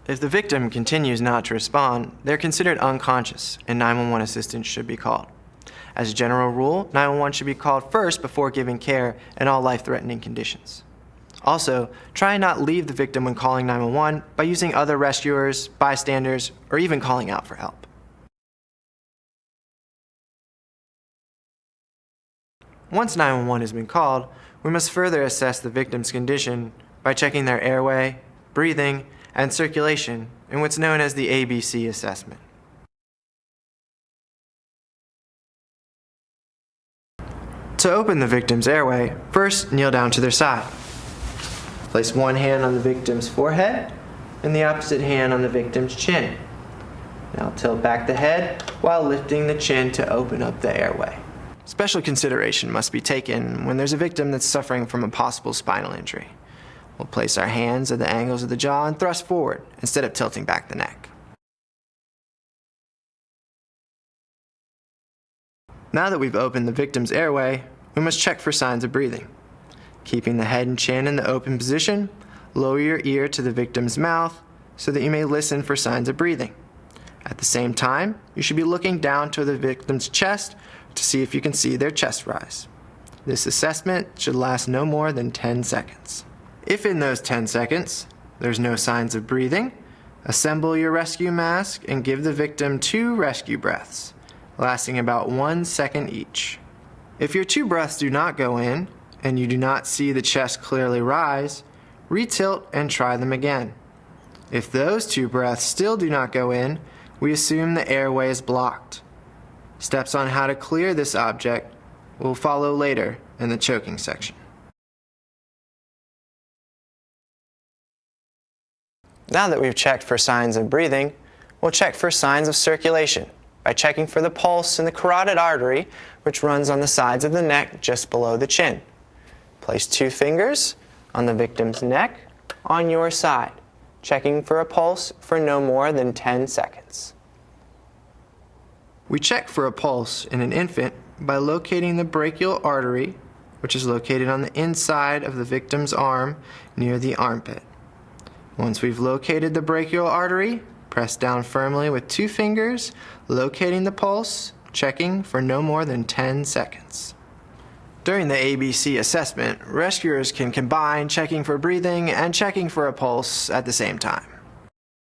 If the victim continues not to respond, they're considered unconscious and 911 assistance should be called. As a general rule, 911 should be called first before giving care in all life-threatening conditions. Also, try and not leave the victim when calling 911 by using other rescuers, bystanders, or even calling out for help. Once 911 has been called, we must further assess the victim's condition by checking their airway, breathing, and circulation in what's known as the ABC assessment. To open the victim's airway, first kneel down to their side. Place one hand on the victim's forehead and the opposite hand on the victim's chin. Now tilt back the head while lifting the chin to open up the airway. Special consideration must be taken when there's a victim that's suffering from a possible spinal injury. We'll place our hands at the angles of the jaw and thrust forward instead of tilting back the neck. Now that we've opened the victim's airway, we must check for signs of breathing. Keeping the head and chin in the open position, lower your ear to the victim's mouth so that you may listen for signs of breathing. At the same time, you should be looking down to the victim's chest to see if you can see their chest rise. This assessment should last no more than 10 seconds. If in those 10 seconds there's no signs of breathing, assemble your rescue mask and give the victim 2 rescue breaths, lasting about 1 second each. If your 2 breaths do not go in and you do not see the chest clearly rise, retilt and try them again. If those 2 breaths still do not go in, we assume the airway is blocked. Steps on how to clear this object will follow later in the choking section. Now that we've checked for signs of breathing, we'll check for signs of circulation by checking for the pulse in the carotid artery, which runs on the sides of the neck just below the chin. Place 2 fingers on the victim's neck on your side, checking for a pulse for no more than 10 seconds. We check for a pulse in an infant by locating the brachial artery, which is located on the inside of the victim's arm near the armpit. Once we've located the brachial artery, press down firmly with 2 fingers, locating the pulse, checking for no more than 10 seconds. During the ABC assessment, rescuers can combine checking for breathing and checking for a pulse at the same time.